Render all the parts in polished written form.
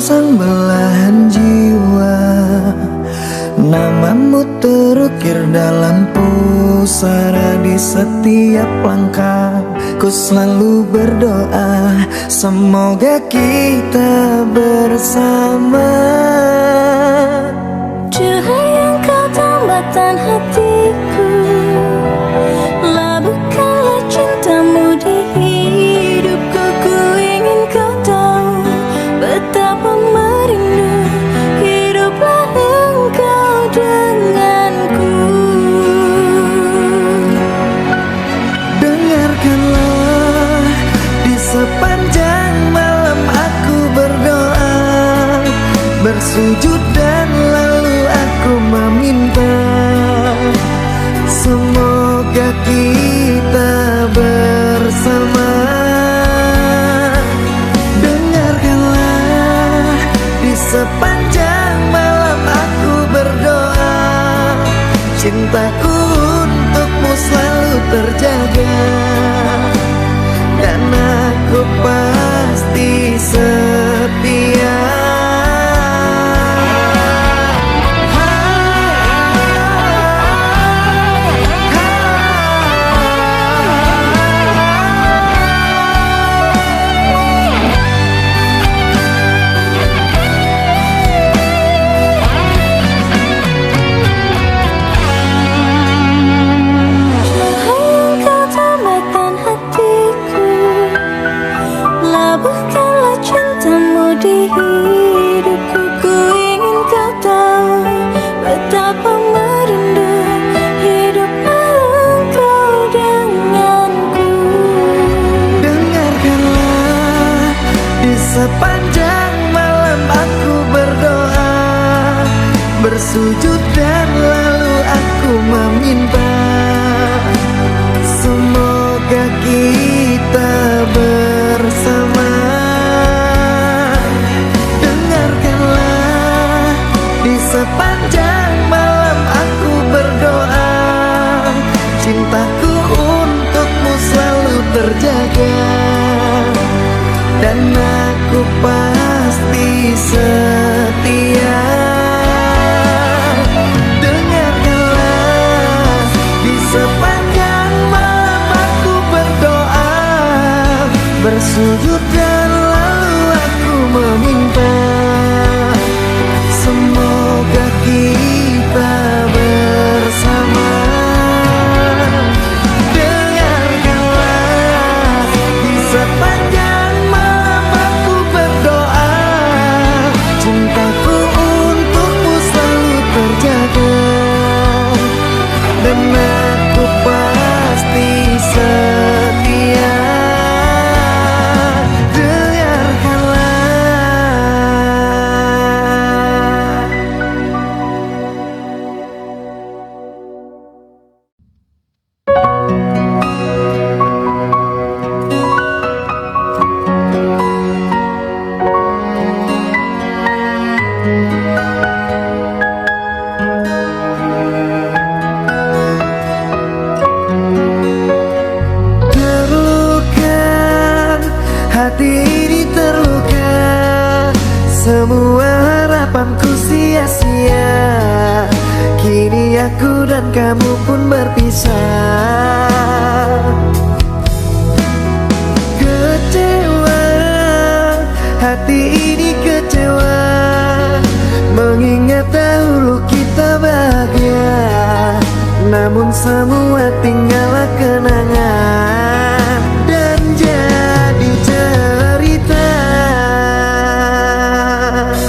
Sang belahan jiwa, namamu terukir dalam pusara di setiap langkah. Ku selalu berdoa, semoga kita bersama. Cahaya engkau tambatan hatiku, labuhkanlah cintamu di hidupku. Ku ingin kau tahu betapa merindu hiduplah engkau denganku. Dengarkanlah, di sepanjang malam aku berdoa, bersujud dan lalu aku meminta, semoga kita bersama. Sepanjang malam aku berdoa, cintaku untukmu selalu terjaga, dan aku pasti setia. Di hidupku, ku ingin kau tahu betapa merindu hiduplah engkau denganku. Dengarkanlah, di sepanjang malam aku berdoa, bersujud dan lalu aku meminta, semoga kita bersama. Sepanjang malam aku berdoa, cintaku untukmu selalu terjaga, dan aku pasti setia. Dengarkanlah, di sepanjang malam aku berdoa, bersujud dan lalu aku meminta, semoga kita bersama. Dengarkanlah, di sepanjang malam aku berdoa, cintaku untukmu selalu terjaga, dan aku pasti setia. Hati ini terluka, semua harapanku sia-sia. Kini aku dan kamu pun berpisah. Kecewa, hati ini kecewa, mengingat dahulu kita bahagia, namun semua tinggallah kenangan dan jadi cerita.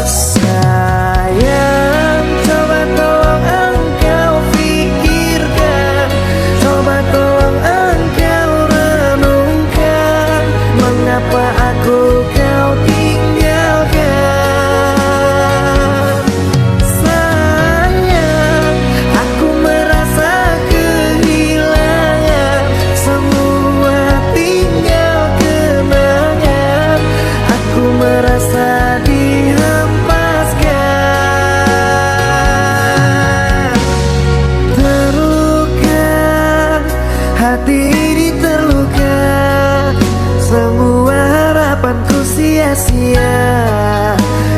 Sayang, coba tolong engkau pikirkan, coba tolong engkau renungkan, mengapa aku kau tinggalkan. Sayang, aku merasa kehilangan diri terluka. Semua harapanku sia-sia.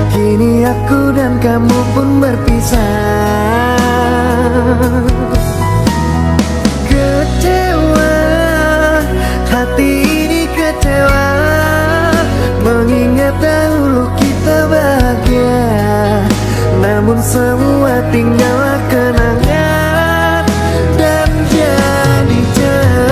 Kini aku dan kamu pun berpisah. Kecewa, hati ini kecewa, mengingat dahulu kita bahagia. Namun semua tinggallah kenangan dan jadi cerita.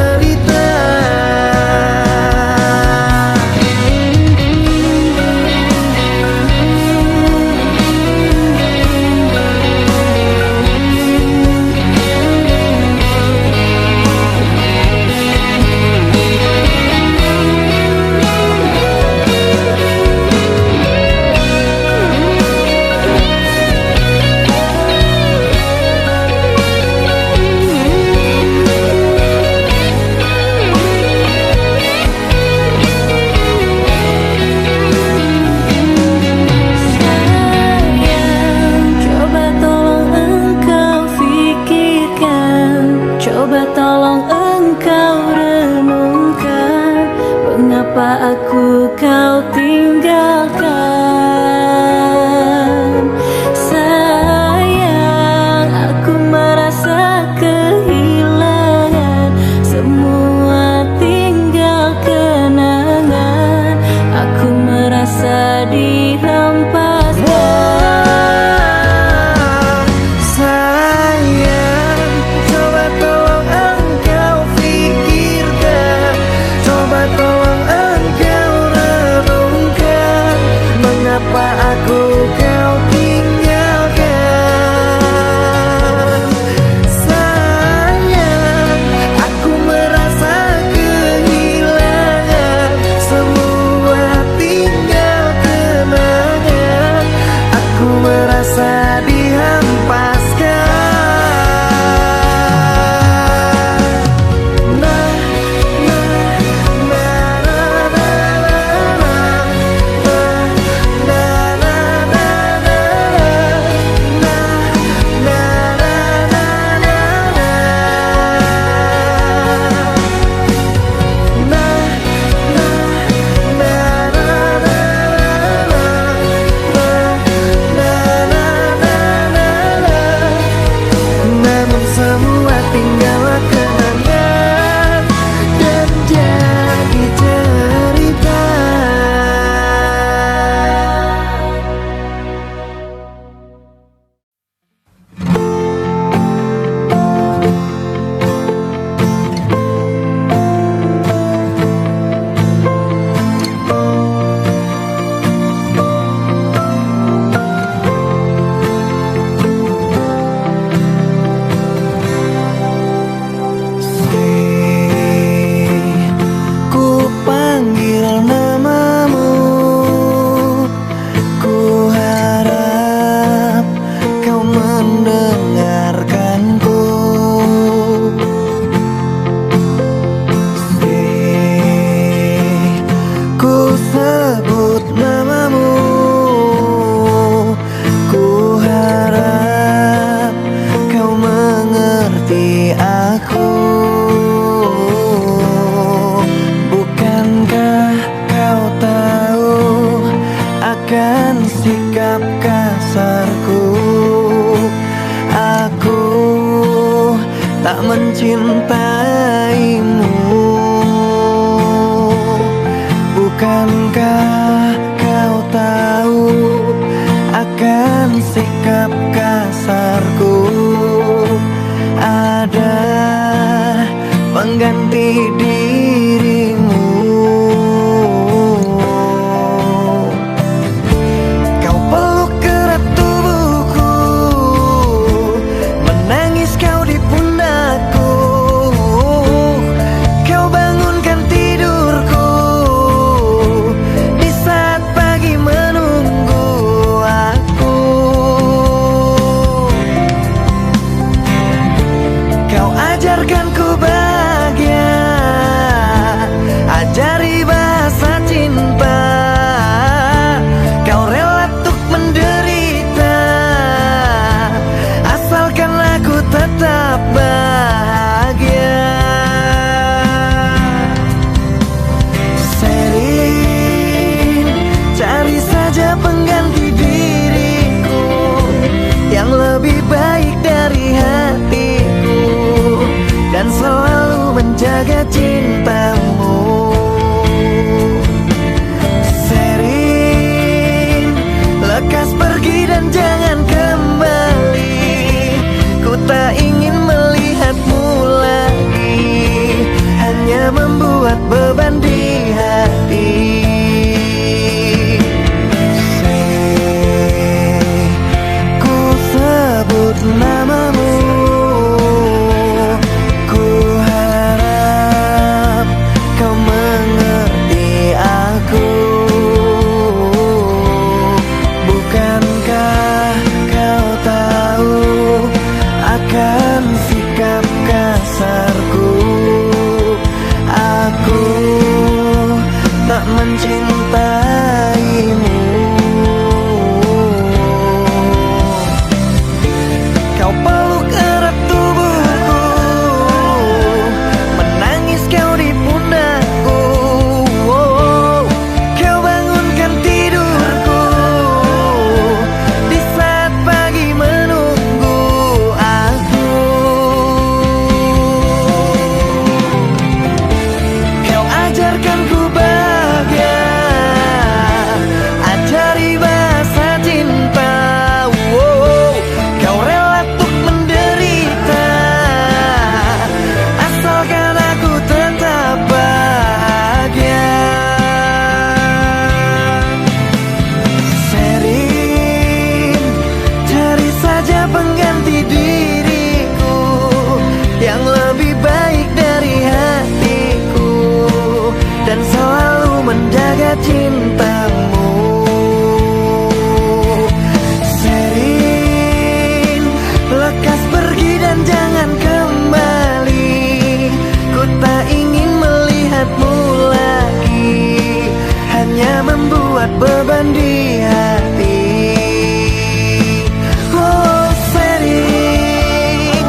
Coba tolong engkau renungkan, mengapa aku kau tinggalkan. Sayang, aku merasa kehilangan, semua tinggal kenangan. Aku merasa dihempaskan. Mengapa aku kau tinggalkan. Sayang, aku merasa kehilangan, semua tinggal kenangan. Aku merasa dihempaskan. Semua tinggallah kenangan dan jadi cerita. Sikap kasarku, aku tak mencintaimu. Bukankah kau tahu akan sikap kasarku? Ada pengganti dirimu. membuat beban di hati. Say, ku sebut namamu, ku harap kau mengerti aku. Bukankah kau tahu akan sikap kasarku? Aku tak mencintaimu. Kau peluk erat tubuhku, menangis kau di pundakku. Kau bangunkan tidurku di saat pagi menunggu aku. Kau ajarkan ku bahagia, ajari bahasa cinta. Kau rela untuk menderita, asalkan aku tetap bahagia. Sherin, cari saja pengganti diriku yang lebih baik dari hatiku, dan selalu menjaga cintamu. Sherin, lekas pergi dan jangan kembali. Ku tak ingin melihatmu lagi, hanya membuat beban di hati. Oh Sherin,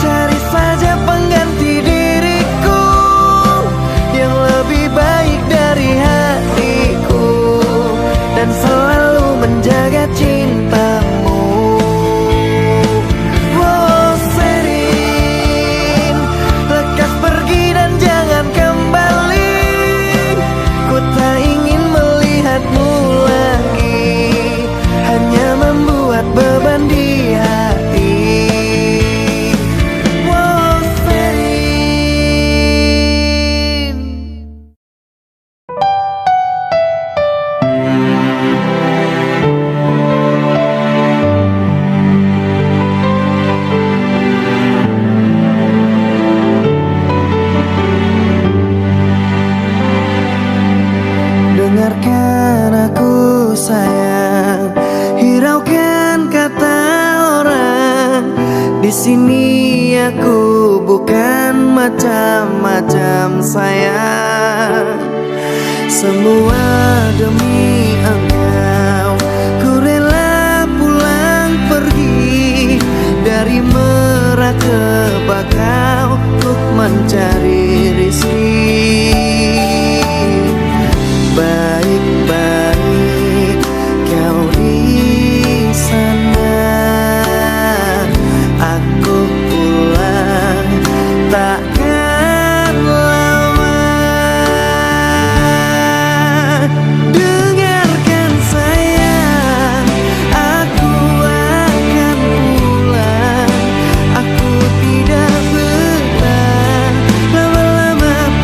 cari saja pengganti diriku yang lebih baik dari hatiku, dan selalu menjaga cintamu. Oh Sherin, lekas pergi dan jangan kembali. Ku tak ingin melihatmu lagi, hanya membuat beban di hati. Oh Sherin. Dengarkan aku sayang, hiraukan kata orang. Di sini aku bukan macam-macam sayang. Semua demi engkau, ku rela pulang pergi dari Merak ke Bakau untuk mencari rizki. Baik-baik kau di sana, aku pulang takkan lama. Dengarkan sayang, aku akan pulang. Aku tidak betah lama-lama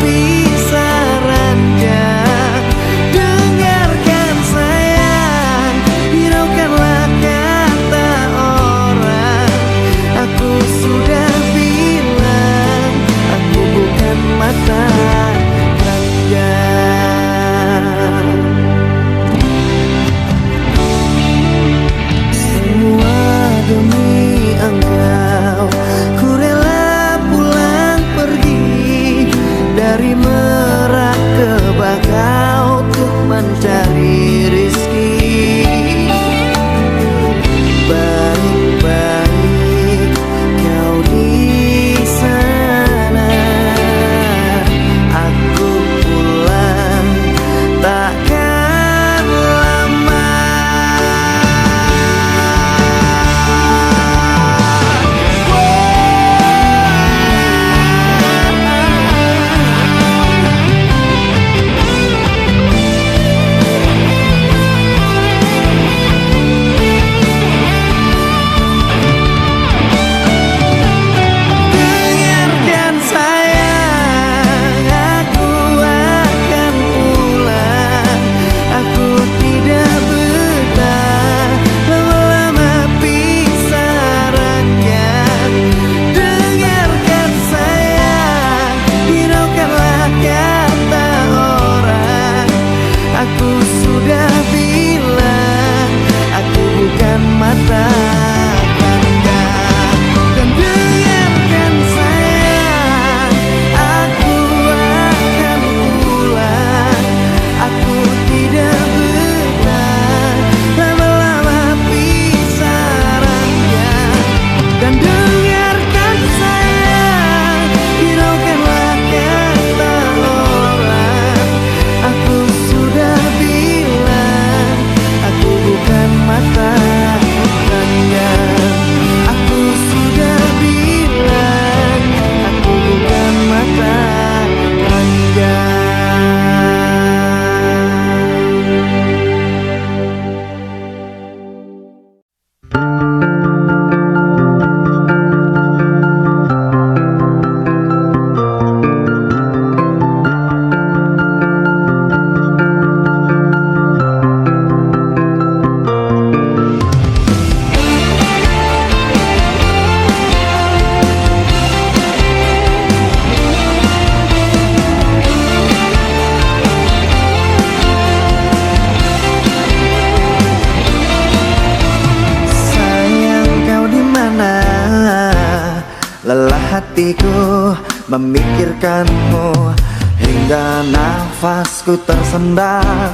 memikirkanmu hingga nafasku tersendat.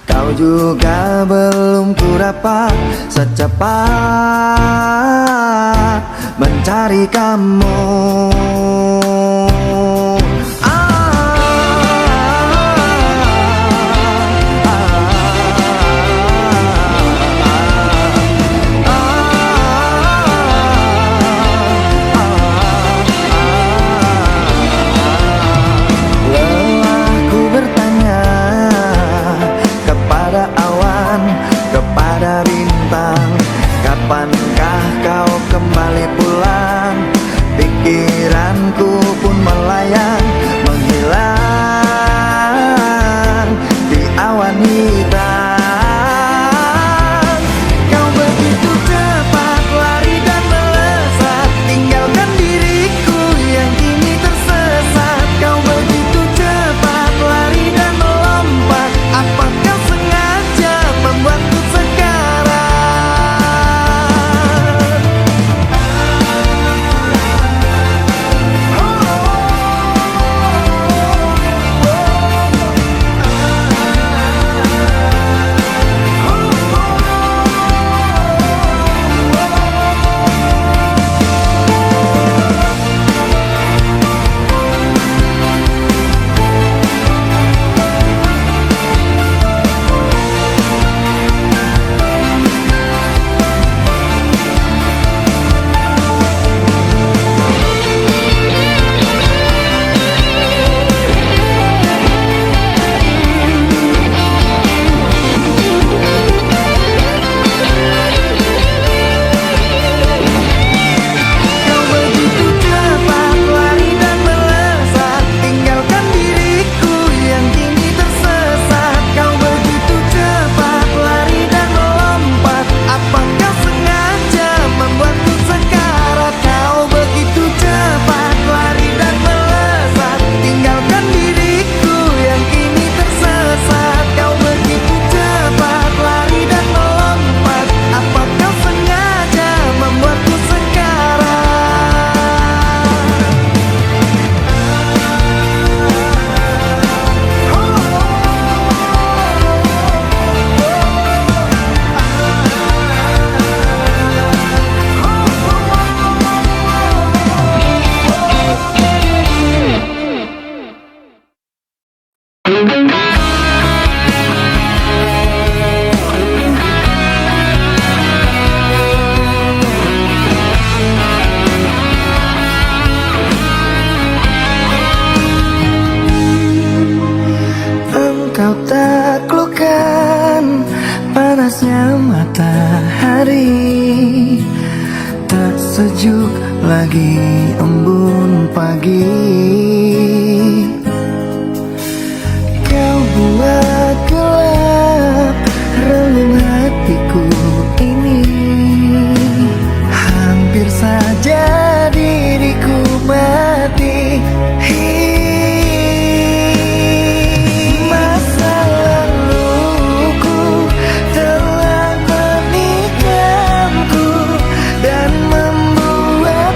Kau juga belum ku dapat secepat mencari kamu. Lelahku bertanya kepada awan, kepada bintang, kapankah kau kembali pulang? Pikiranku pun melayang, menghilang di awan hitam. Kau begitu cepat lari dan melesat, tinggalkan diriku yang kini tersesat. Kau begitu cepat lari dan melompat, apakah sengaja membuatku sekarang? Engkau taklukkan panasnya matahari, tak sejuk lagi embun pagi. Kau buat gelap relung hatiku ini, hampir saja diriku mati. Masa laluku telah menikamku dan membuat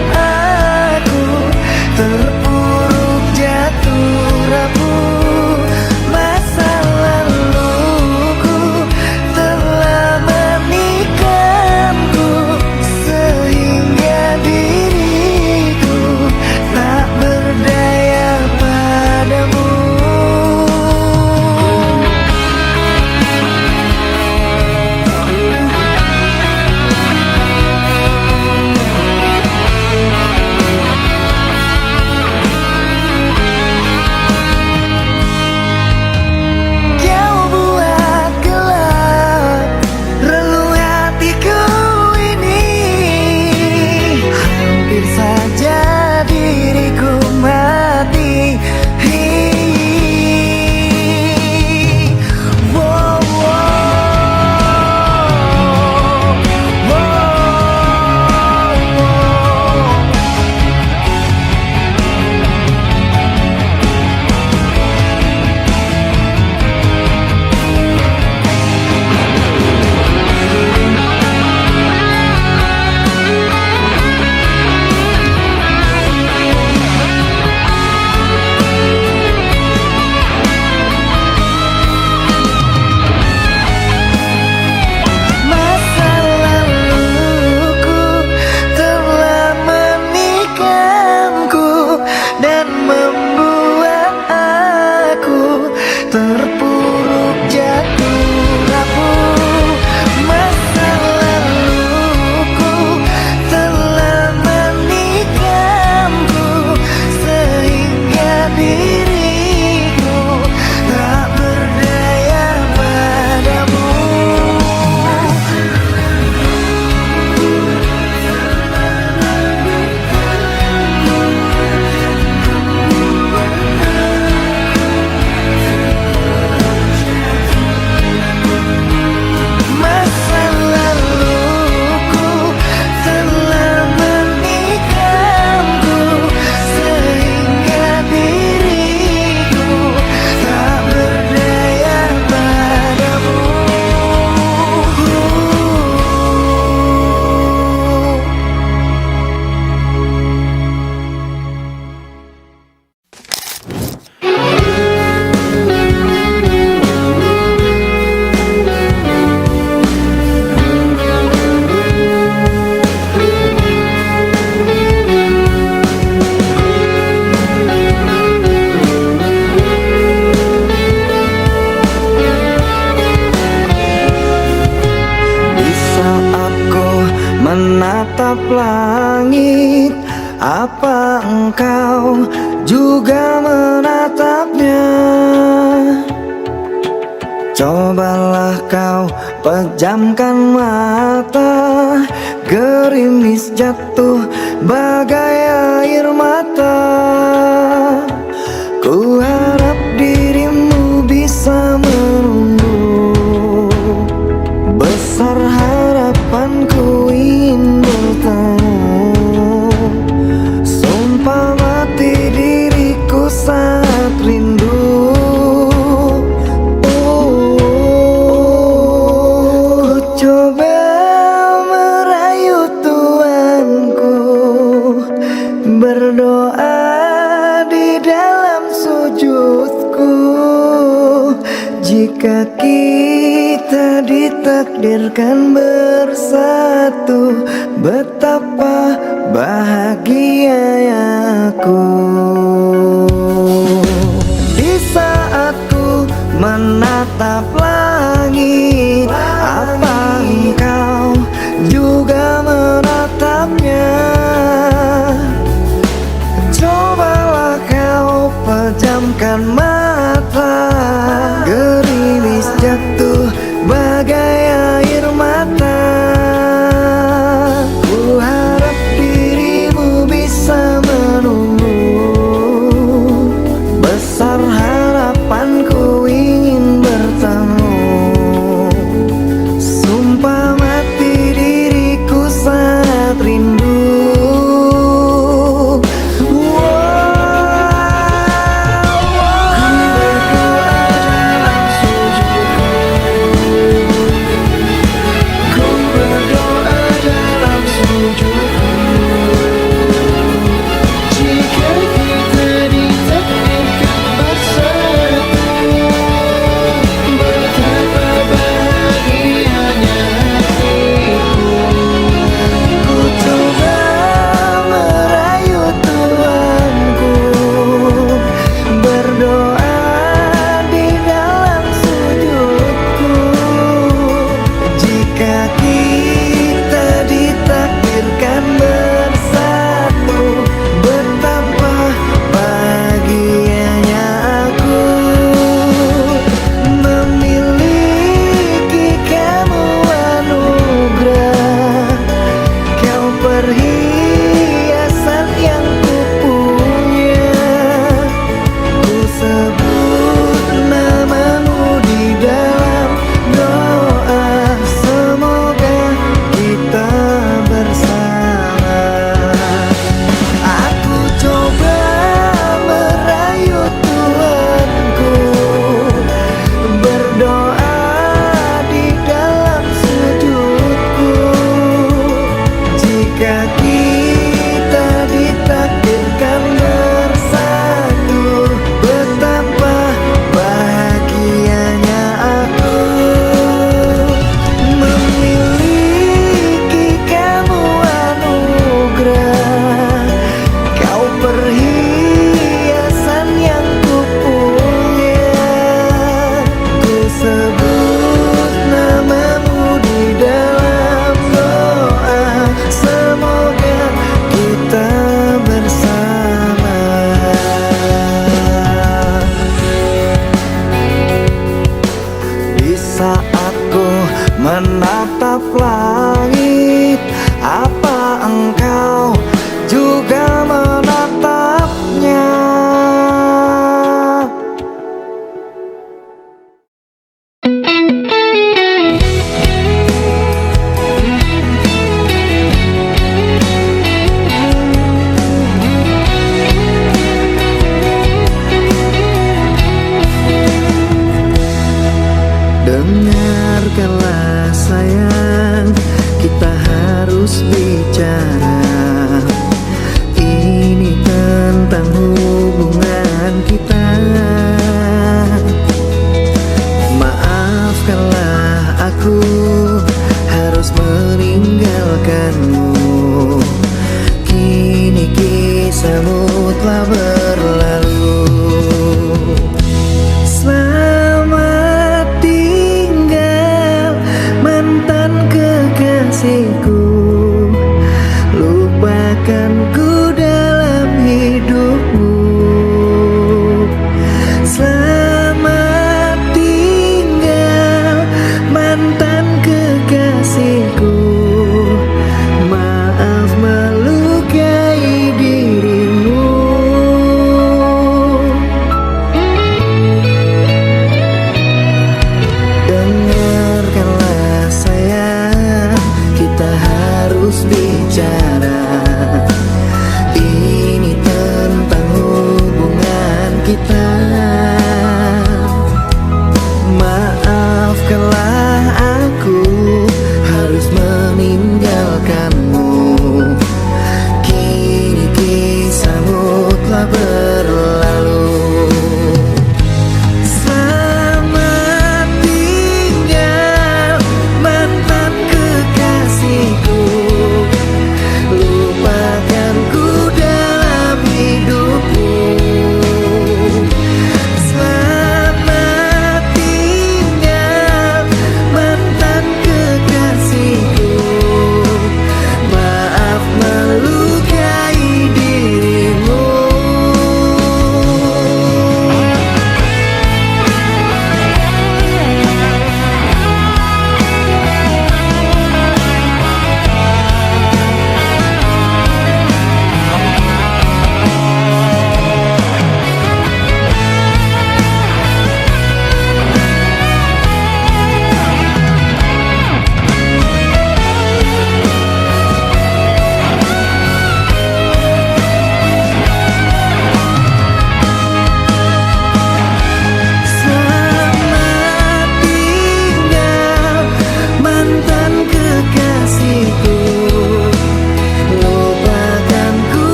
langit, apa engkau juga menatapnya? Cobalah kau pejamkan mata, gerimis jatuh bagai air mata. Ku harap dirimu bisa menunggu, besar harapanku ingin bertemu. Sumpah mati diriku saat rindu. Coba merayu Tuanku, berdoa di dalam sujudku. Jika kita ditakdirkan bersatu, betapa bahagianya aku. Di saat ku menatap langit, apa engkau juga menatapnya? Cobalah kau pejamkan mata, gerimis jatuh bagai air mata. Ku harap dirimu bisa menunggu, besar harapanku ingin bertemu. Sumpah mati diriku saat rindu. Menatap langit, apa engkau juga menatapnya? Dengan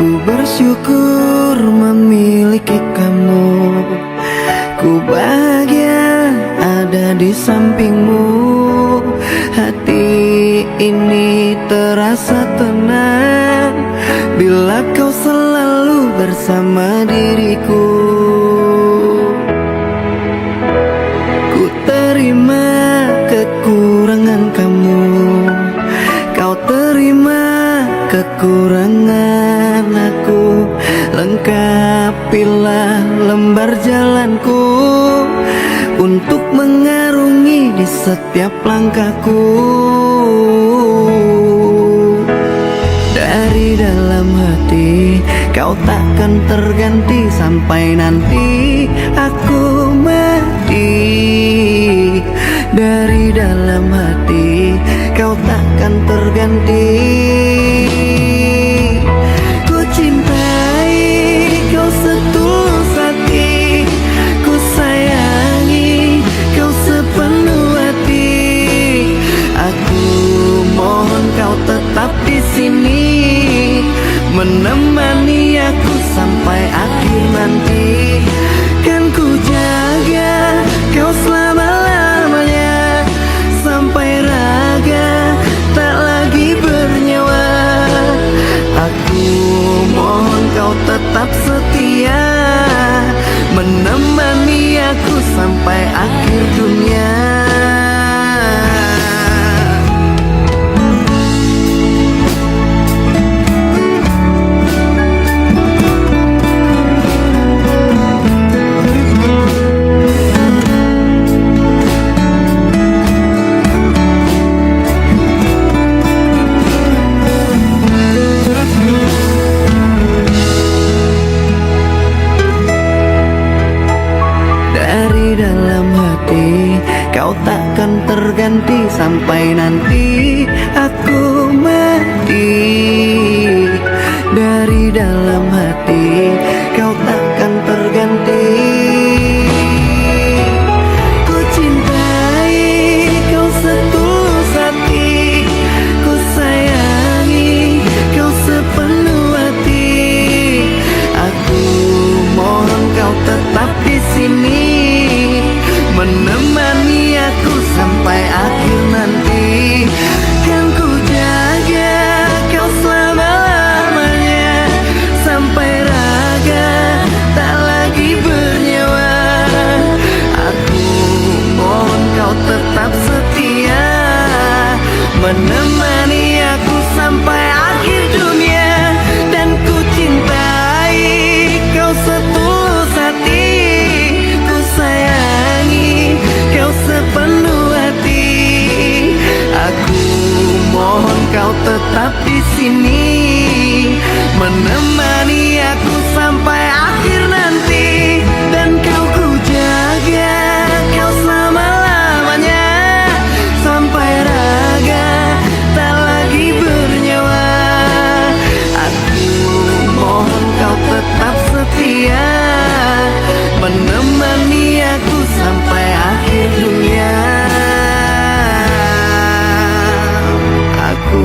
Ku bersyukur memiliki kamu. Ku bahagia ada di sampingmu. Hati ini terasa tenang bila kau selalu bersama diriku. Ku terima kekurangan kamu, kau terima kekurangan aku. Lengkapilah lembar jalanku untuk mengarungi di setiap langkahku. Dari dalam hati kau takkan terganti sampai nanti aku mati. Dari dalam hati kau takkan terganti. Ku cintai kau setulus hati, ku sayangi kau sepenuh hati. Aku mohon kau tetap di sini, menemani aku sampai akhir nanti. Kan ku jaga kau selama-lamanya, sampai raga tak lagi bernyawa. Aku mohon kau tetap setia, menemani aku sampai akhir dunia. Kau takkan terganti sampai nanti aku mati. Dari dalam hati kau takkan terganti. Ku cintai kau setulus hati, ku sayangi kau sepenuh hati. Aku mohon kau tetap di sini, menemani aku sampai akhir nanti. Kan ku jaga kau selama-lamanya, sampai raga tak lagi bernyawa. Aku mohon kau tetap setia, menemani aku sampai akhir dunia. Dan ku cintai kau setulus hati, ku sayangi kau sepenuh hati. Aku mohon kau tetap di sini, menemani aku sampai akhir nanti. Dan kau ku jaga kau selama-lamanya, sampai raga tak lagi bernyawa. Aku mohon kau tetap setia, menemani aku sampai akhir dunia. Aku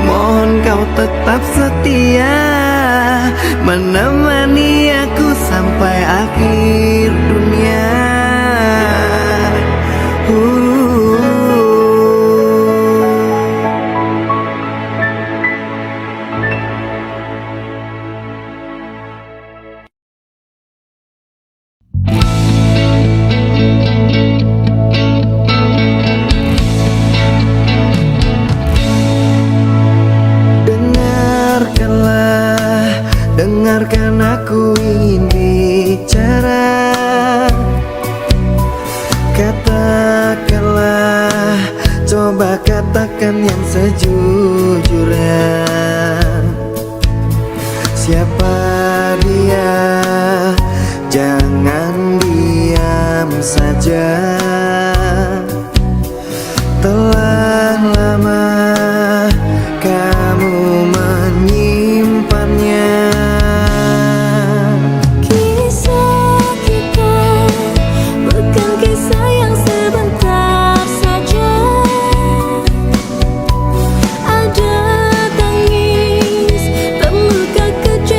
mohon kau tetap setia, menemani aku sampai akhir dunia. Dengarkan aku ingin bicara. Katakanlah, coba katakan yang sejujurnya. Siapa dia? Jangan diam saja. Telah lama kamu menyimpannya. Ada tangis, terluka kecil.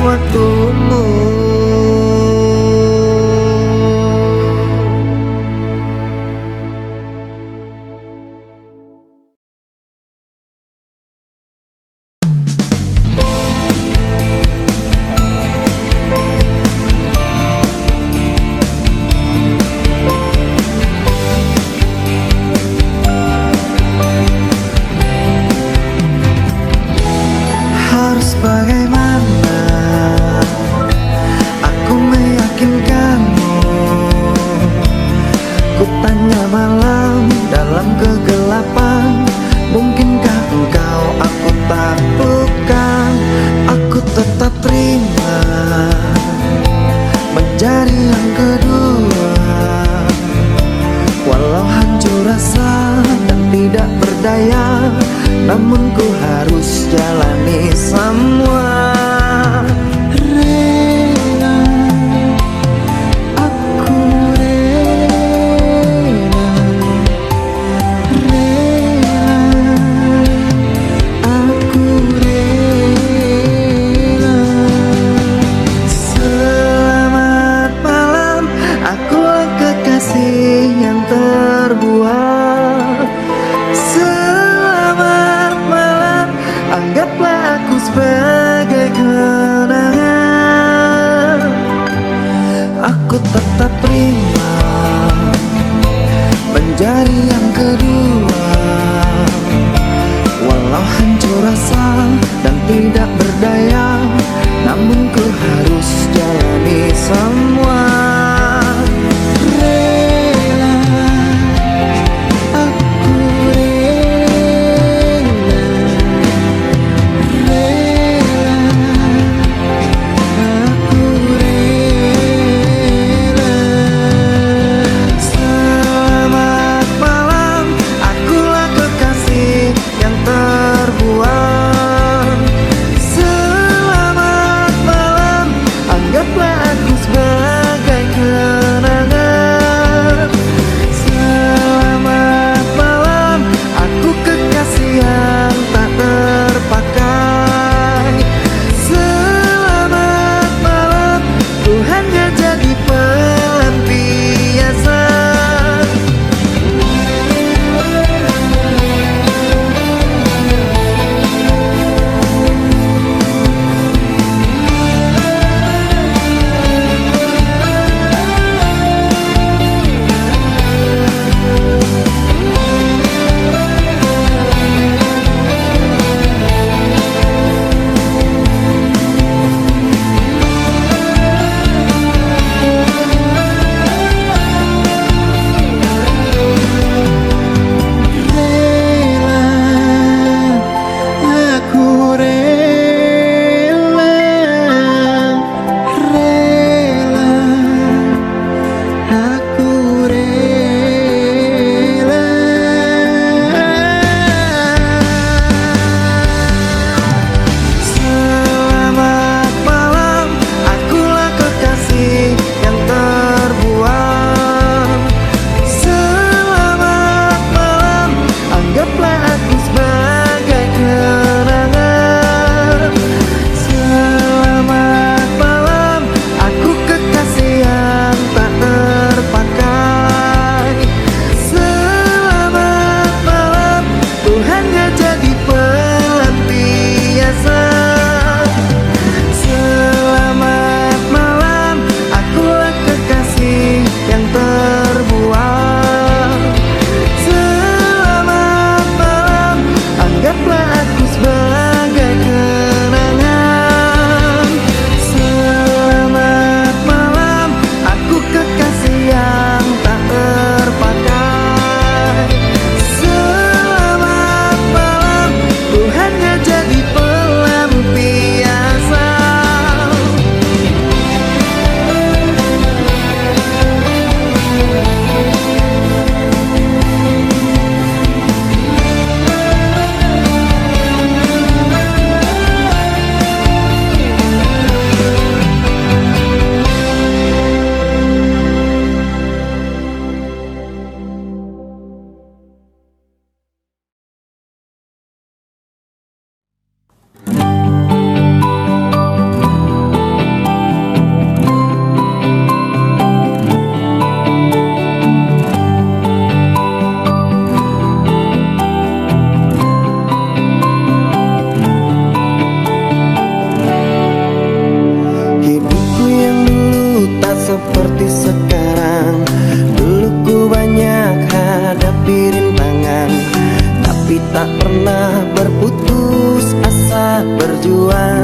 waktumu. Harus bagaimana aku meyakinkanmu? Ku tanya malam dalam kegelapan, mungkinkah engkau aku taklukkan? Aku tetap terima menjadi yang kedua, walau hancur rasa dan tidak berdaya, namun ku harus jalani semua. Rela, aku rela, rela, aku rela. Selamat malam, akulah kekasih yang terbuang. Selamat malam, anggaplah aku sebagai kenangan. Aku tetap terima menjadi yang kedua, walau hancur rasa dan tidak berdaya, namun ku harus jalani semua. Anggaplah aku sebagai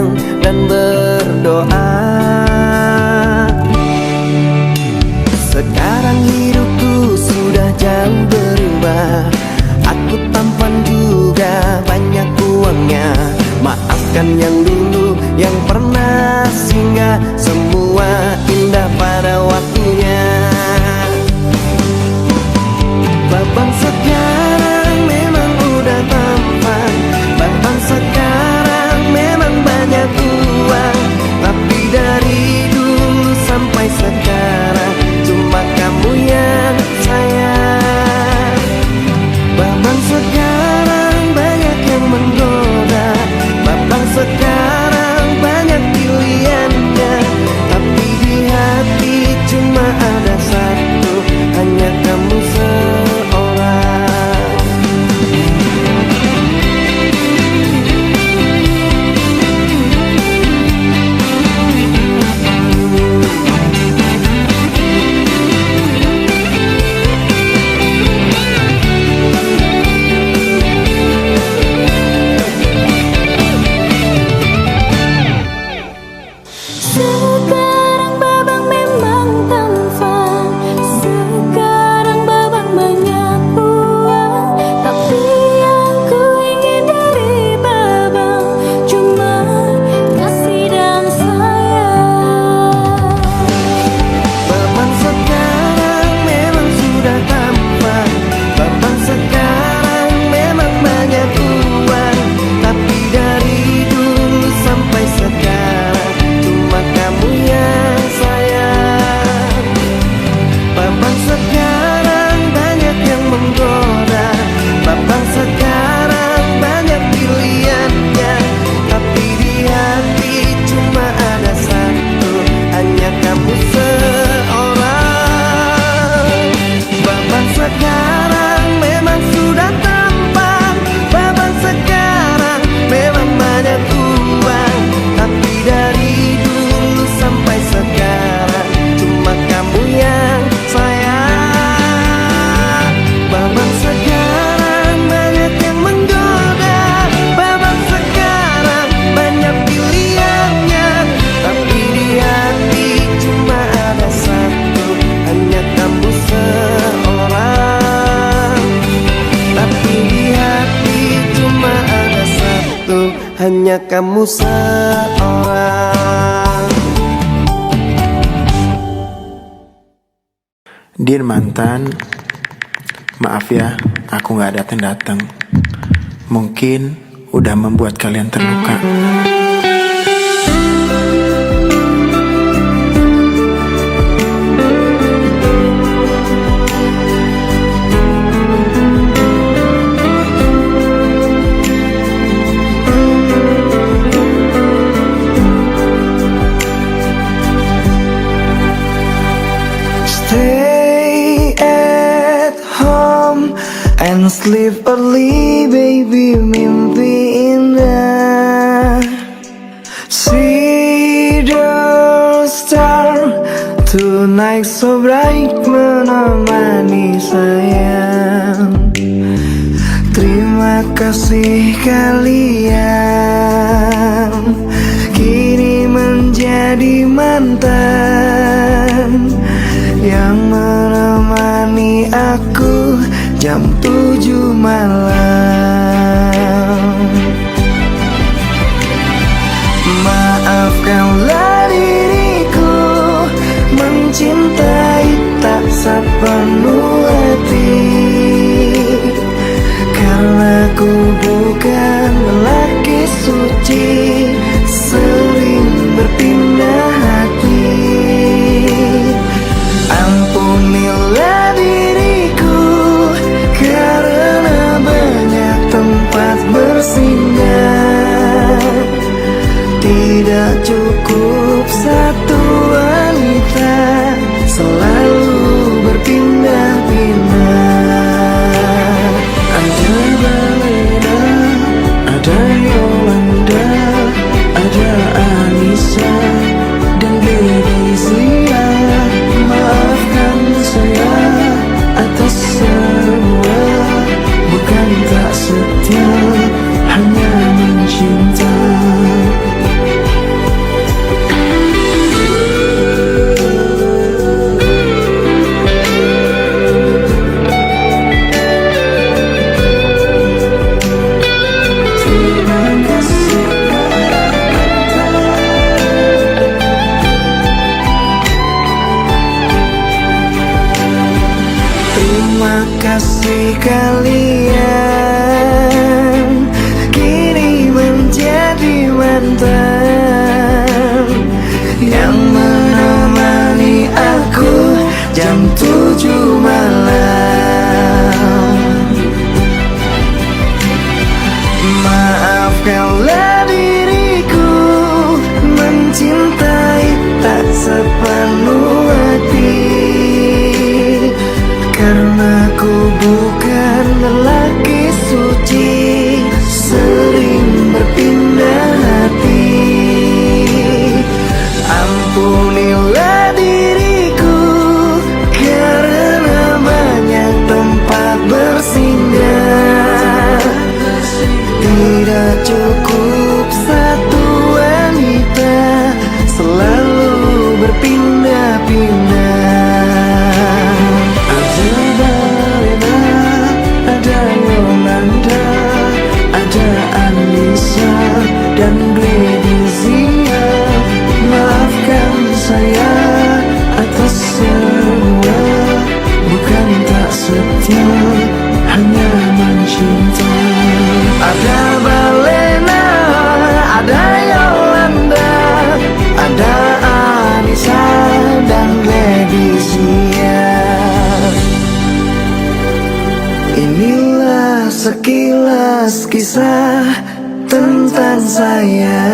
sayang dan berdoa. Sekarang hidupku sudah jauh berubah. Aku tampan juga banyak uangnya. Maafkan yang dulu yang pernah singgah. Semua indah pada waktunya. Babang sekarang memang udah tampan. Babang sekarang memang banyak uang. Tapi dari dulu sampai sekarang cuma kamu yang sayang. Babang sekarang banyak yang menggoda. Babang sekarang banyak pilihannya. Tapi di hati cuma ada satu, hanya kamu seorang. Sekarang babang memang tampan. Sekarang babang banyak uang. Tapi yang ku ingin dari babang cuma kasih dan sayang. Babang sekarang memang sudah tampan. Babang sekarang memang banyak uang. Tapi dari dulu sampai sekarang cuma kamu yang sayang. Babang sekarang banyak yang menggoda. Babang sekarang banyak pilihannya. Tapi di hati cuma ada satu, hanya kamu seorang. Babang sekarang memang sudah tampan. Babang sekarang memang banyak uang. Tapi dari dulu sampai sekarang cuma kamu yang sayang. Babang sekarang banyak yang menggoda. Babang sekarang banyak pilihannya. Tapi di hati cuma ada satu, hanya kamu seorang. Tapi di hati cuma ada satu, hanya kamu seorang. Dear mantan, maaf ya, aku gak datang-datang. Mungkin udah membuat kalian terluka. Stay at home and sleep early, baby, mimpi indah. See the star tonight so bright, menemani sayang. Terima kasih kalian kini menjadi mantan yang menemani aku jam 7 malam. Maafkanlah diriku mencintai tak sepenuh hati. Karena ku bukan lelaki suci, sering berpindah hati. Ampunilah diriku karena banyak tempat bersinggah. Tidak cukup satu wanita, selalu berpindah-pindah. Ada Balena, ada Yolanda, ada Anissa dan Bledizia. Maafkan saya atas semua, bukan tak setia, hanya mencinta. kekasih kalian kini menjadi mantan yang menemani aku jam 7 malam. Maafkanlah diriku mencintai tak sepenuh hati, karena ku bukan lelaki suci, sering berpindah hati. Ampunilah diriku karena banyak tempat bersinggah. Tidak cukup satu wanita, selalu berpindah-pindah. Ada Balena, ada Yolanda, ada Anissa dan Gladisia. Maafkan saya atas semua, bukan tak setia, hanya mencinta. Ada Balena, ada Yolanda, ada Anissa dan Gladisia. Inilah sekilas kisah tentang saya.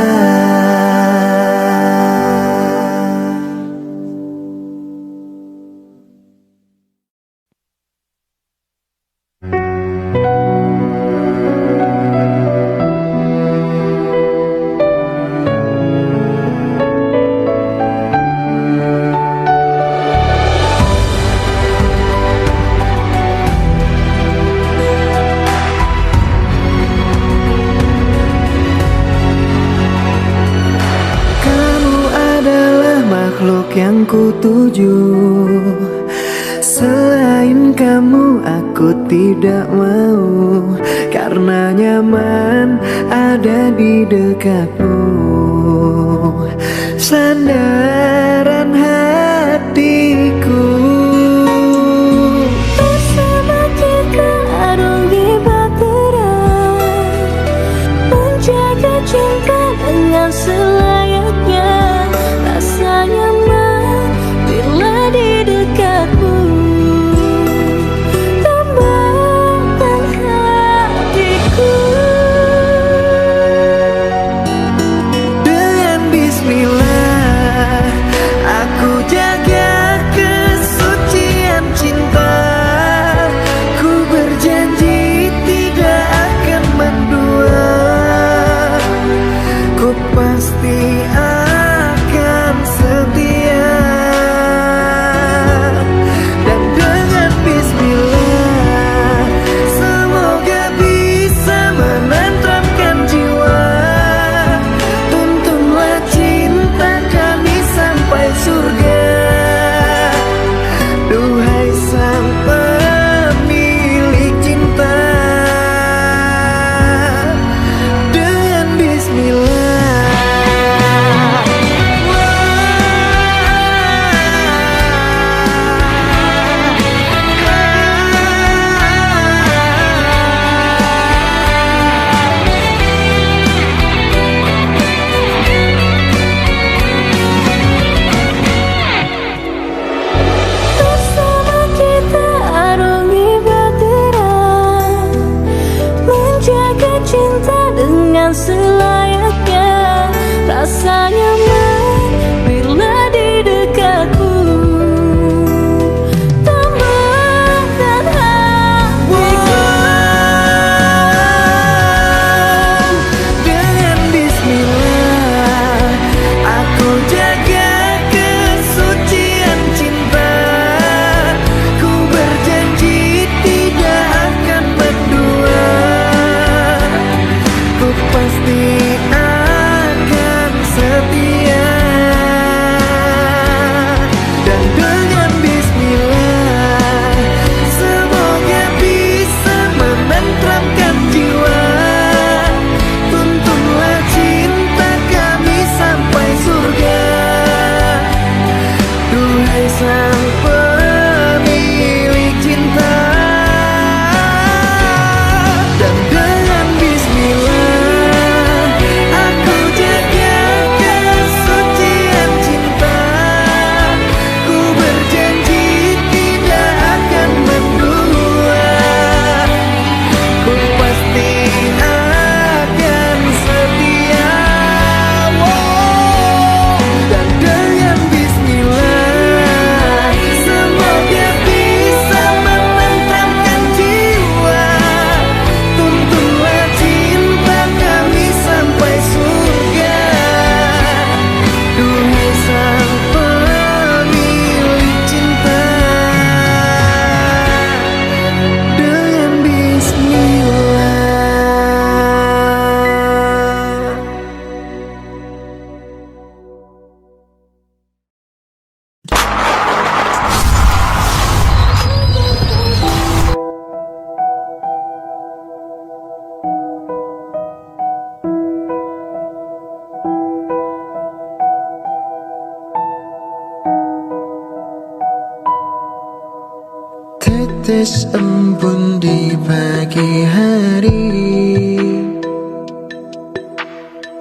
Makhluk yang ku tuju, selain kamu aku tidak mau, karena nyaman ada di dekatmu. Sandaran hatiku, Bersama kita arungi bahtera, menjaga cinta dengan selayaknya. Rasa nyaman bila di dekatmu, tambahkan hatiku. dengan bismillah tetes embun di pagi hari,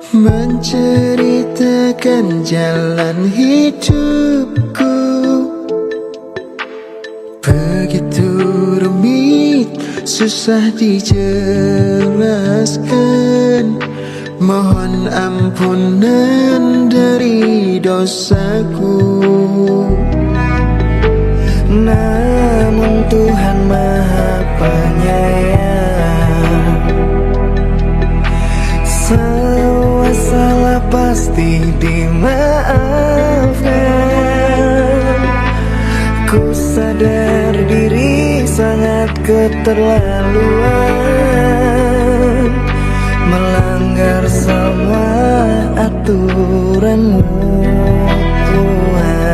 menceritakan jalan hidupku. Begitu rumit, susah dijelaskan. Mohon ampunan dari dosaku. Namun Tuhan Maha Penyayang, salah pasti dimaafkan. Ku sadar diri sangat keterlaluan, melanggar semua aturan-Mu Tuhan.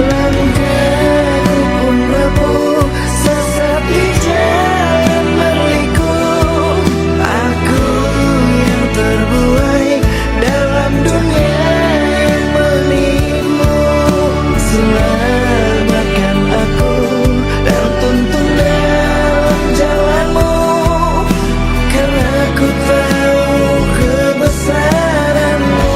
Langkahku pun rapuh, sesat di jalan berliku. Aku yang terbuai dalam dunia yang menimu. Selamatkan aku dan tuntun dalam jalan-Mu, karena ku tahu kebesaran-Mu.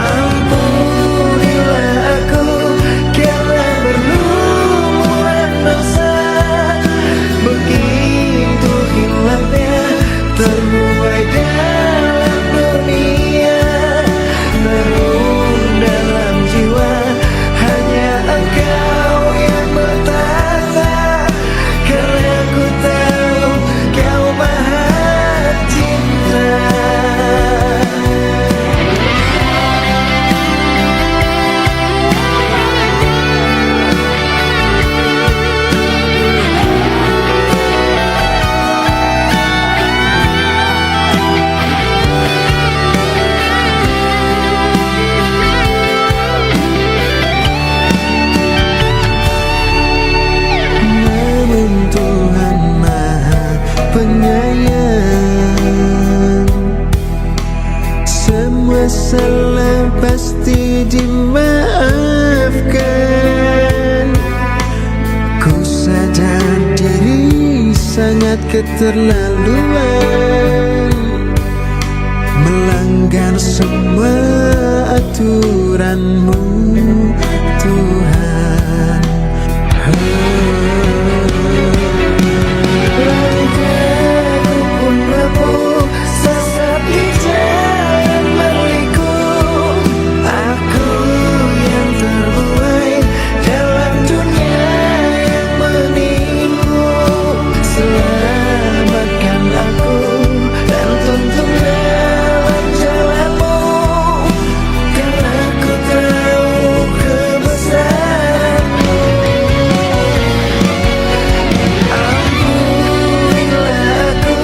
Ampunilah aku karena berlumuran dosa. Begitu hilangnya terbuai dalam dunia. Namun dalam jiwa hanya Engkau yang bertata, karena ku tahu Kau Maha Cinta. Namun Tuhan Maha Penyayang, semua salah pasti dimaafkan. Ku sadar diri sangat keterlaluan, melanggar semua aturan-Mu Tuhan. Langkahku pun rapuh, sesat di jalan berliku. Aku yang terbuai dalam dunia yang menipu. Selamatkan aku dan tuntun dalam jalan-Mu, karena ku tahu kebesaran-Mu. Ampunilah aku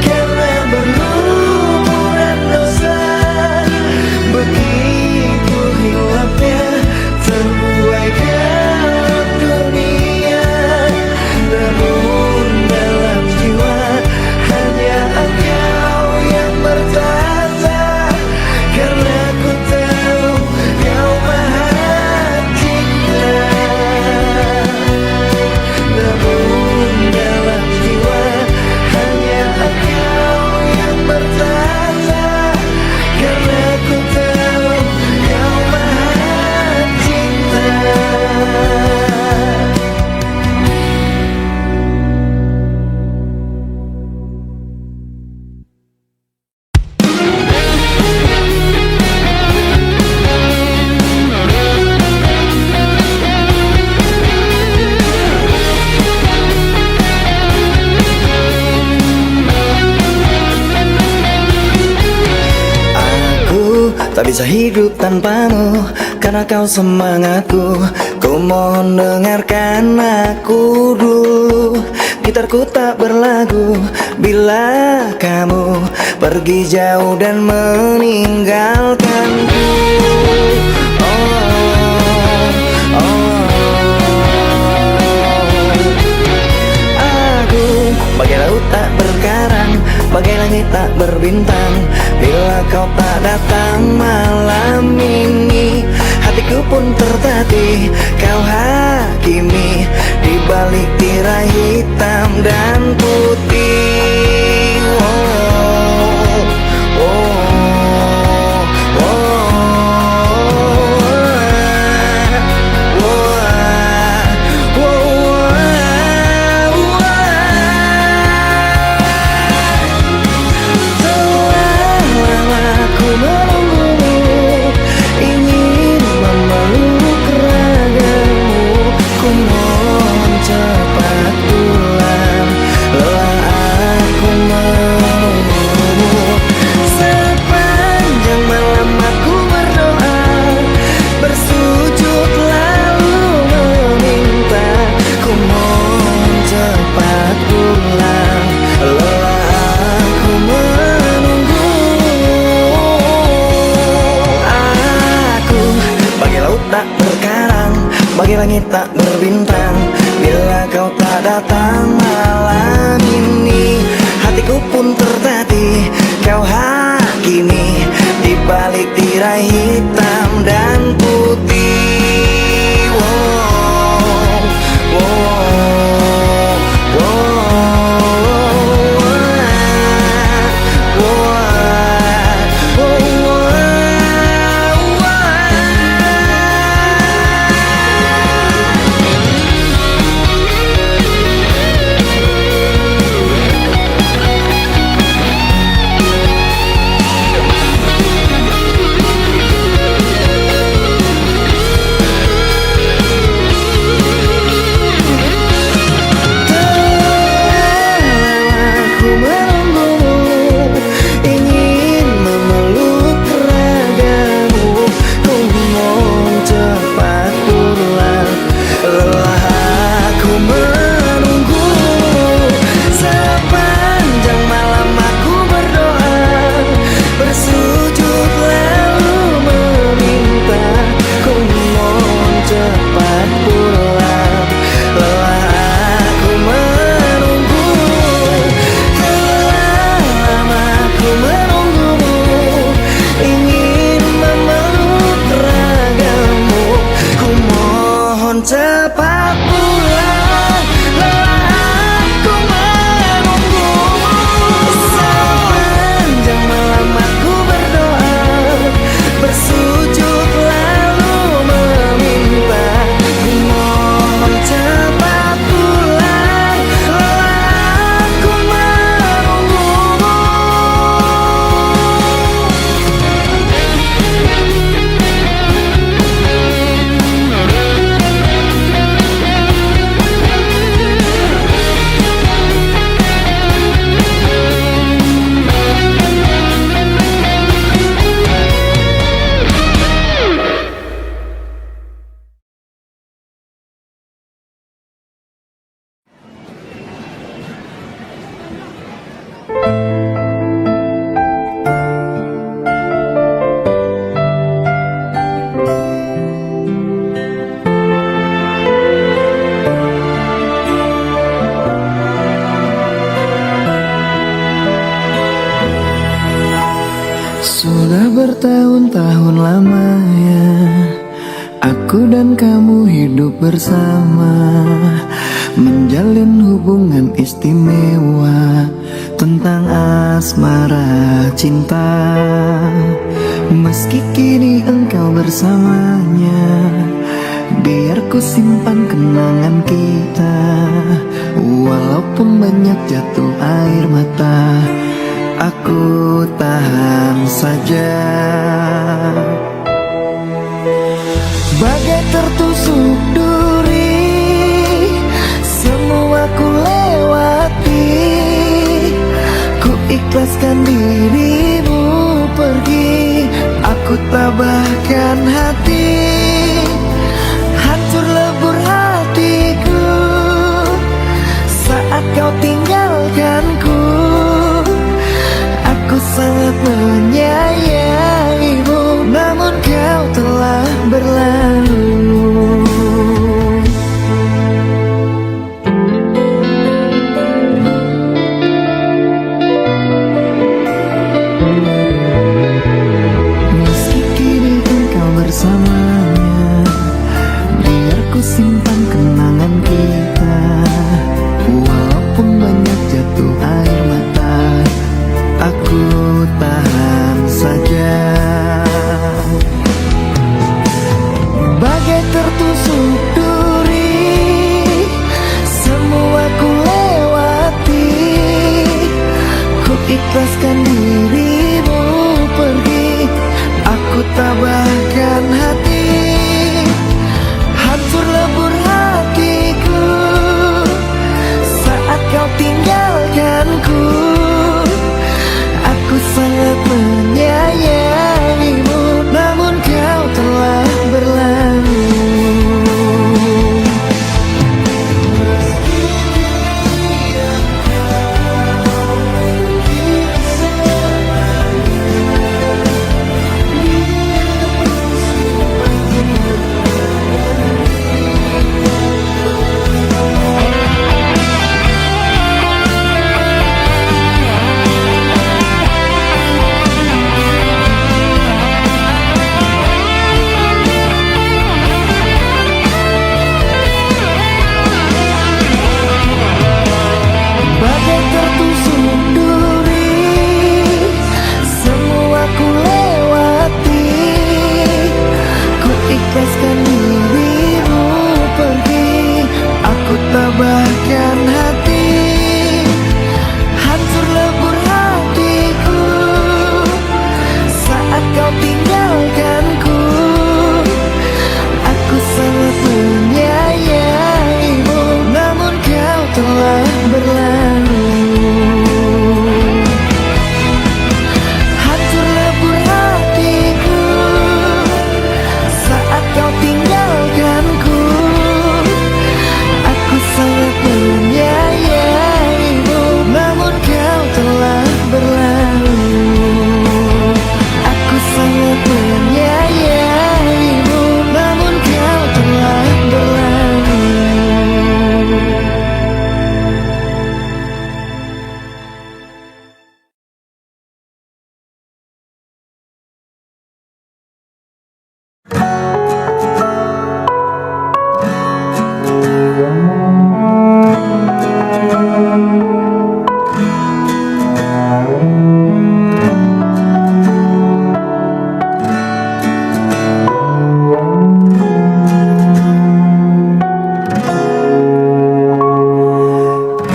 karena berlumuran dosa. Begitu hilapnya terbuai dalam dunia. Namun dalam jiwa hanya Engkau yang bertata, karena ku tahu Kau Maha Cinta. Namun dalam jiwa hanya Engkau yang bertata, karena ku tahu Kau Maha Cinta. Aku tak bisa hidup tanpamu, karena Kau semangatku. Ku mohon dengarkan aku dulu. Gitarku tak berlagu bila kamu pergi jauh dan meninggalkanku. Aku bagai laut tak berkarang, bagai langit tak berbintang. Bila kau tak datang malam ini, hatiku pun tertatih kau hakimi di balik tirai hitam dan putih. Oh, oh, tak berkarang, bagai langit tak berbintang. Bila kau tak datang malam ini, hatiku pun tertatih kau hakimi di balik tirai hitam dan putih. Wow, wow, cepat pulang, lelah aku menunggumu. Sepanjang malam aku berdoa, bersujud lalu meminta. Ku mohon cepat pulang, lelah aku menunggumu. Sudah bertahun-tahun lamanya aku dan kamu hidup bersama, menjalin hubungan istimewa tentang asmara cinta. Meski kini engkau bersamanya, biar ku simpan kenangan kita. Walaupun banyak jatuh air mata, aku tahan saja. Bagai tertusuk duri, semua ku lewati. Ku ikhlaskan dirimu pergi, aku tabahkan hati. Hancur lebur hatiku saat kau tinggalkanku. Aku sangat menyayangimu, namun kau telah berlalu. bersamanya. Biar ku simpan kenangan kita, walaupun banyak jatuh air mata, aku tahan saja. Bagai tertusuk duri, semua ku lewati. Ku ikhlaskan dirimu pergi, aku tabahkan hati. Hancur lebur hatiku saat kau tinggalkanku. Aku sangat menyayangimu, namun kau telah berlalu. Bagai tertusuk duri, semua ku lewati. Ku ikhlaskan dirimu pergi, aku tabahkan hati. Hancur lebur hatiku saat kau tinggalkanku. Aku sangat menyayangimu, namun kau telah berlalu. Hancur lebur hatiku saat kau tinggalkanku. Aku sangat menyayangimu, namun kau telah berlalu. Aku sangat menyayangimu, namun kau telah berlalu.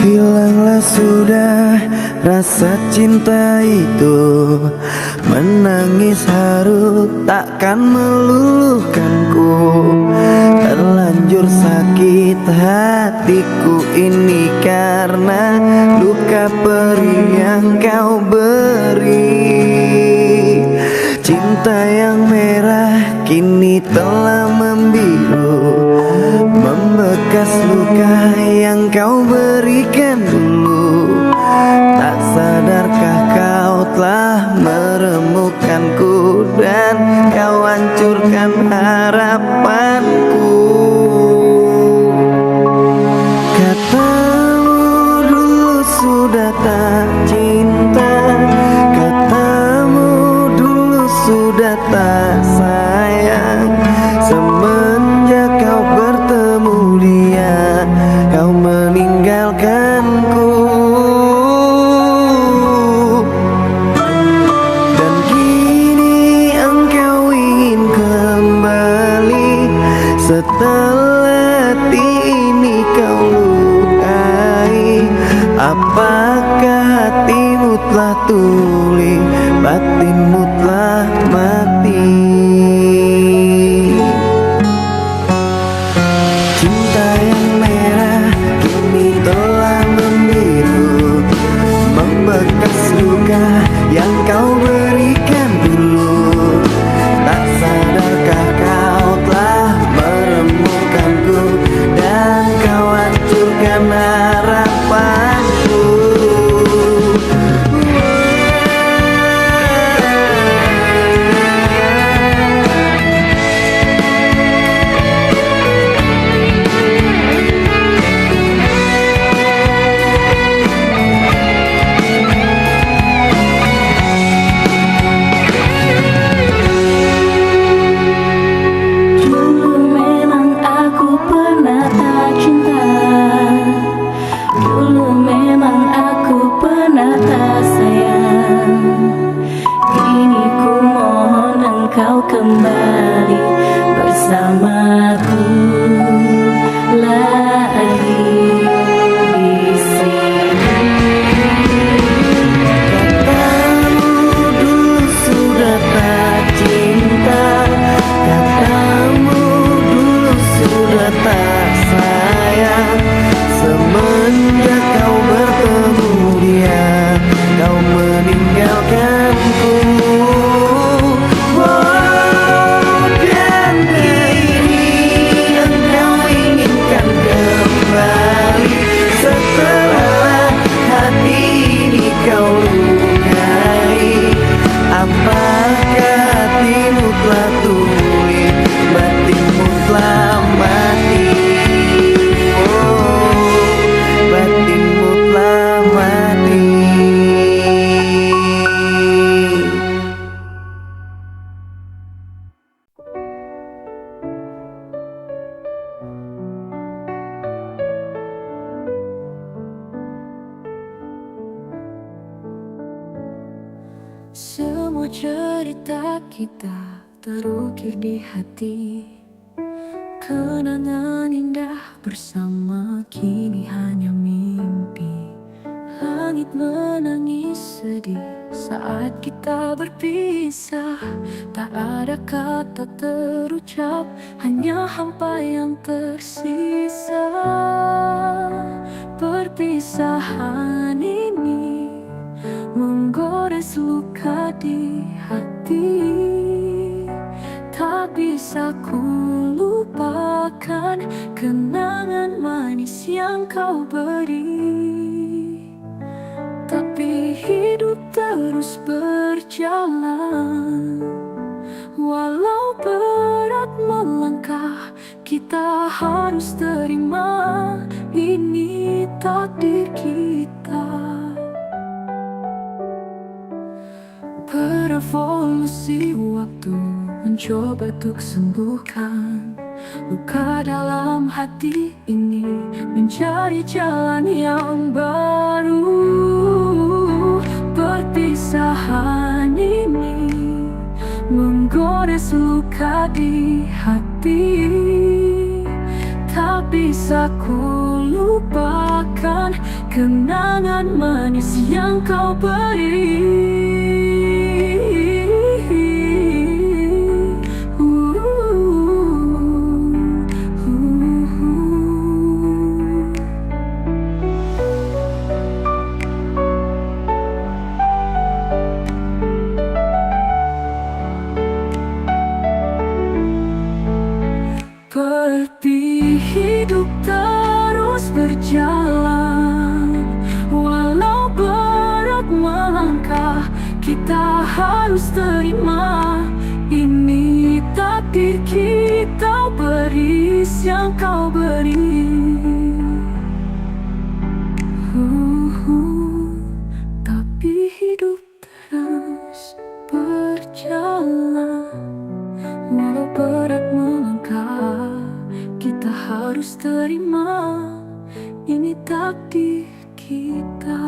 Hilanglah sudah rasa cinta itu, menangis haru takkan meluluhkanku. Terlanjur sakit hatiku ini karena luka perih yang kau beri. Cinta yang merah kini telah membiru, membekas luka yang kau berikan dulu. Tak sadarkah kau telah meremukkanku dan kau hancurkan harapanku. Katamu dulu sudah tak cinta, katamu dulu sudah tak sayang. Semenjak kau bertemu dia, kau meninggalkanku. Dan kini engkau ingin kembali, setelah hati ini kau lukai. Apakah hatimu telah tuli, batinmu telah mati? Cinta yang merah kini telah membiru, membekas luka yang kau berikan dulu. Tak sadarkah kau telah meremukkanku dan kau hancurkan harapanku. Kini ku mohon engkau kembali bersamaku lagi di sini. Katamu dulu sudah tak cinta, katamu dulu sudah tak sayang. Semenjak kau bertemu dia, kau meninggalkanku. Oh, dan kini engkau inginkan kembali, setelah hati ini kau lukai. Apakah hatimu telah tuli, batinmu telah mati? Oh, batinmu telah mati. Semua cerita kita terukir di hati. Kenangan indah bersama kini hanya mimpi. Langit menangis sedih saat kita berpisah. Tak ada kata terucap, hanya hampa yang tersisa. Perpisahan ini menggores luka di hati. Tak bisa ku lupakan kenangan manis yang kau beri. Tapi hidup terus berjalan, walau berat melangkah, kita harus terima ini takdir kita. Berevolusi waktu mencoba untuk sembuhkan luka dalam hati ini, mencari jalan yang baru. Perpisahan ini menggores luka di hati. Tak bisa ku lupakan kenangan manis yang kau beri. Hidup terus berjalan, walau berat melangkah, kita harus terima ini takdir kita. Beri yang kau beri. Tapi hidup terus berjalan, walau berat melangkah, kita harus terima ini takdir kita.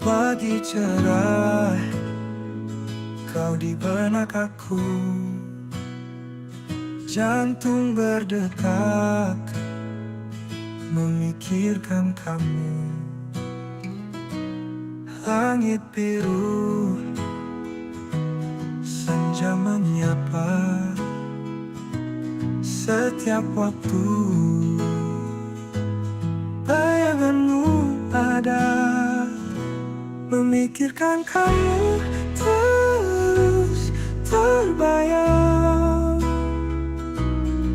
Pagi cerah, kau di benak aku. Jantung berdetak, memikirkan kamu. Langit biru, senja menyapa. Setiap waktu, bayanganmu ada. Memikirkan kamu terus terbayang.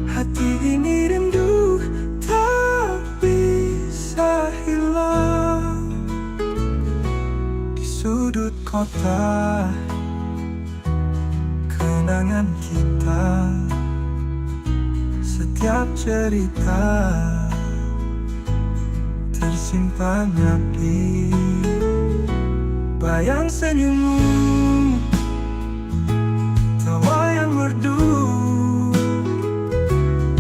Hati ini rindu tak bisa hilang. Di sudut kota, kenangan kita setiap cerita tersimpan rapi. Bayang senyummu, tawa yang merdu,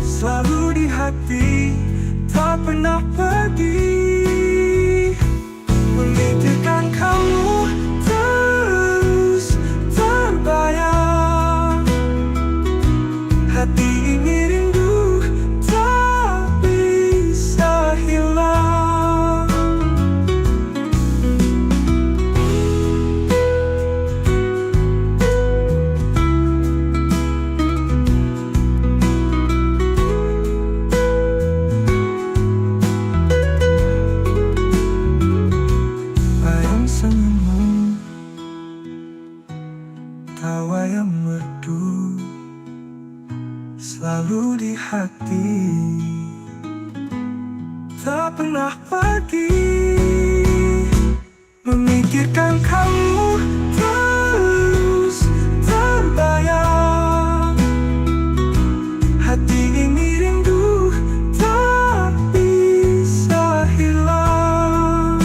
selalu di hati, tak pernah pergi. Memikirkan kamu terus terbayang, hati ini rindu tak bisa hilang. Bayang senyummu, tawa yang merdu, selalu di hati, tak pernah pergi. Memikirkan kamu terus terbayang, hati ini rindu tak bisa hilang.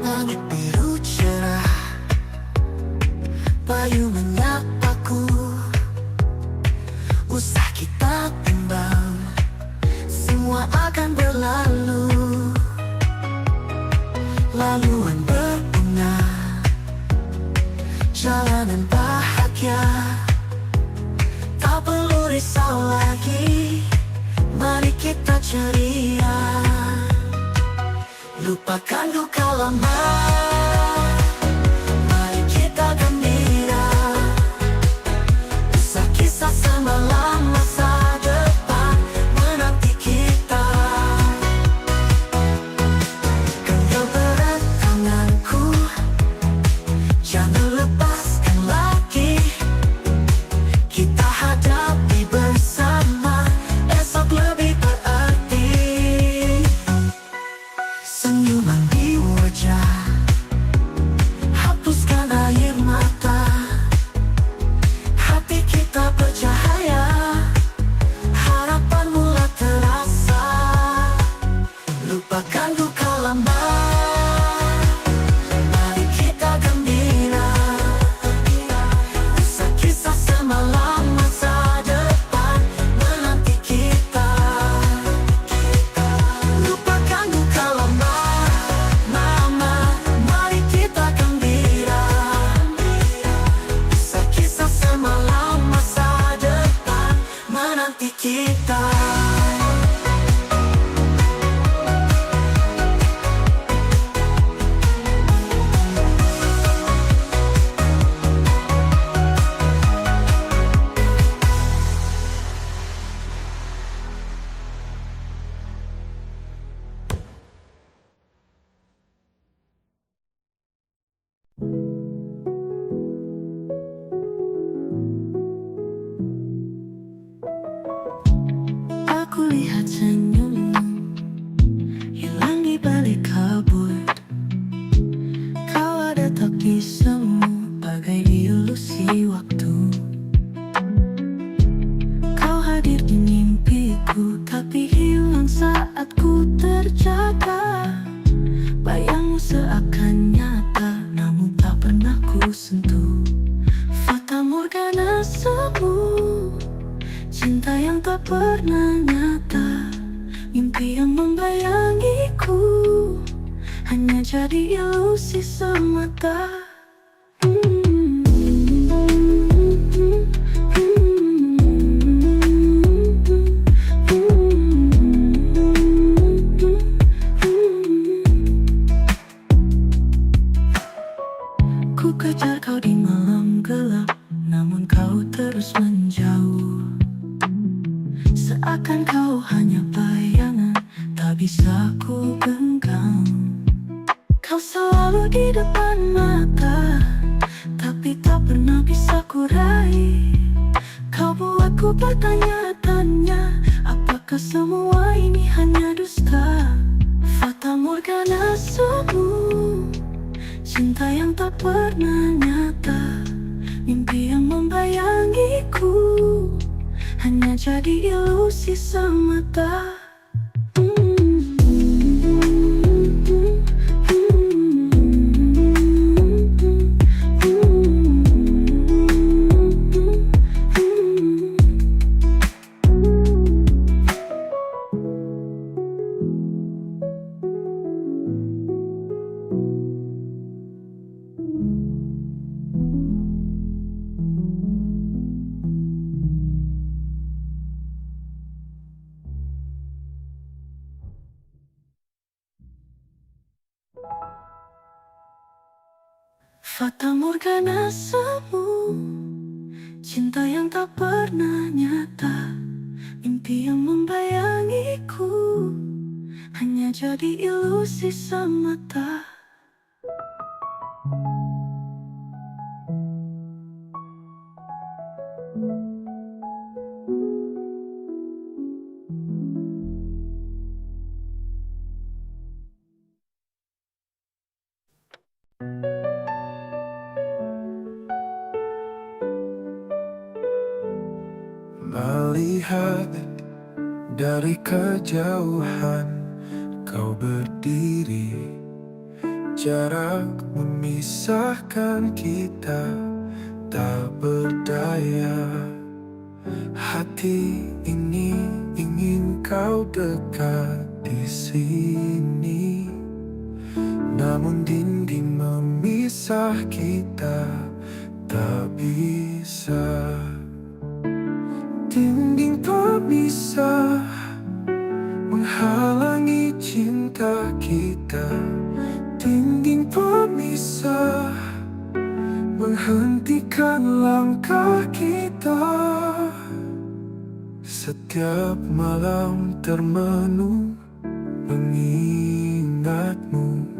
Langit biru cerah, bayu menyapaku. Usah kita bimbang, semua akan berlalu. Laluan berbunga, jalanan bahagia, tak perlu risau lagi. Mari kita ceria, lupakan duka lama. Mari kita gembira, kisah-kisah semalam, masa depan menanti kita. Genggam erat tanganku, jangan lepaskan lagi. Kita hadapi bersama, esok lebih berarti. Senyuman di wajah, hapuskan air mata. Hati kita bercahaya, harapan mulai terasa. Lupakan duka lama, mari kita gembira. Kisah-kisah semalam, masa depan menanti kita. Lupakan duka lama, mama, mari kita gembira. Kisah-kisah semalam, masa depan menanti kita. Aku lihat senyummu hilang di balik kabut. Kau ada tak di semu, bagai ilusi waktu. Kau hadir di mimpiku, tapi hilang saat ku terjaga. Bayangmu seakan nyata, namun tak pernah ku sentuh. Fata Morgana semu, cinta yang tak pernah nyata, mimpi yang membayangiku, hanya jadi ilusi semata. Ku kejar kau di malam gelap, namun kau terus menjauh. Seakan kau hanya bayangan, tak bisa ku ku genggam. Kau selalu di depan mata, tapi tak pernah bisa ku raih. Kau buatku bertanya-tanya, apakah semua ini hanya dusta? Fata Morgana semu, cinta yang tak pernah nyata, mimpi yang membayangiku, hanya jadi ilusi semata. Fata Morgana semu, cinta yang tak pernah nyata, mimpi yang membayangiku, hanya jadi ilusi semata. Melihat dari kejauhan kau berdiri, jarak memisahkan kita tak berdaya. Hati ini ingin kau dekat di sini, namun dinding memisah kita tak bisa. Dinding pemisah menghalangi cinta kita. Dinding pemisah menghentikan langkah kita. Setiap malam termenung mengingatmu,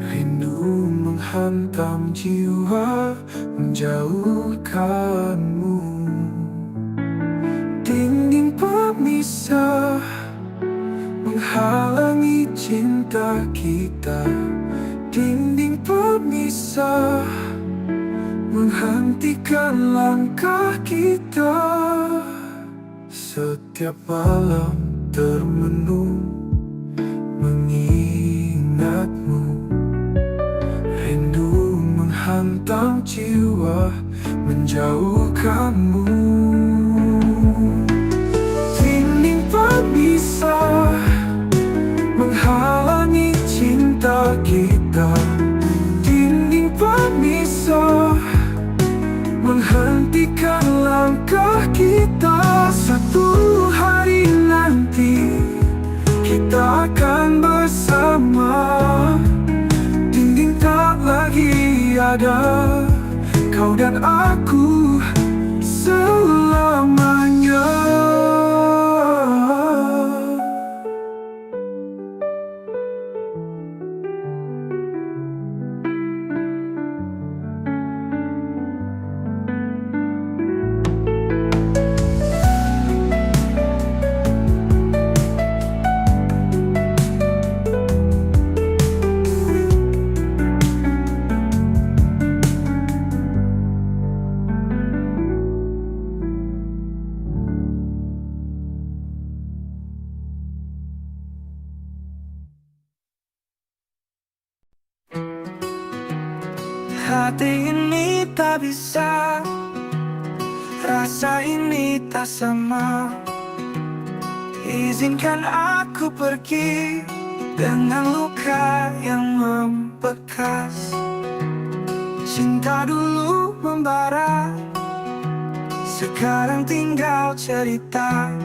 rindu menghantam jiwa menjauhkanmu. Dinding pemisah menghalangi cinta kita. Dinding pemisah menghentikan langkah kita. Setiap malam termenung mengingatmu, rindu menghantam jiwa menjauhkanmu. Dinding pemisah menghalangi cinta kita. Dinding pemisah menghentikan langkah kita. Satu hari nanti kita akan bersama. Dinding tak lagi ada, kau dan aku selamanya. Hati ini tak bisa, rasa ini tak sama. Izinkan aku pergi dengan luka yang membekas. Cinta dulu membara, sekarang tinggal cerita.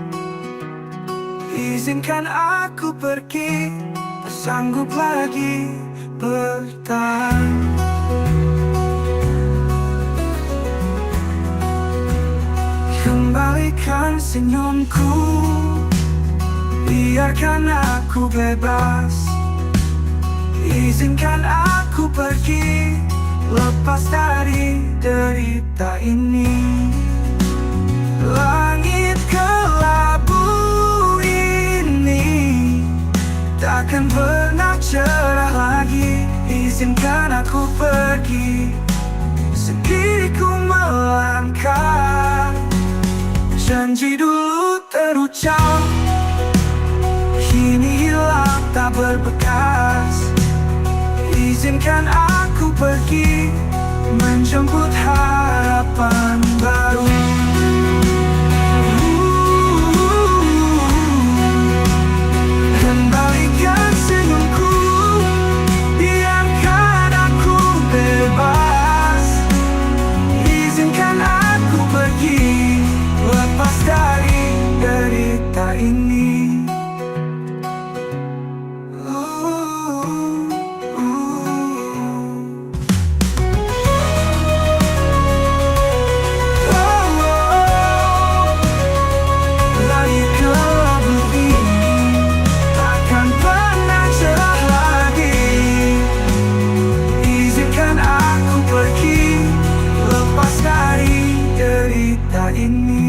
Izinkan aku pergi, tak sanggup lagi bertahan. Kembalikan senyumku Biarkan aku bebas, izinkan aku pergi, lepas dari derita ini. Langit kelabu ini takkan pernah cerah lagi. Izinkan aku pergi, sendiriku melangkah. Janji dulu terucap, kini hilang tak berbekas. Izinkan aku pergi, menjemput harapan baru. Kembalikan senyumku, biarkan aku bebas. Izinkan aku pergi, lepas dari derita ini. Langit kelabu ini takkan pernah cerah lagi. Izinkan aku pergi, lepas dari derita ini.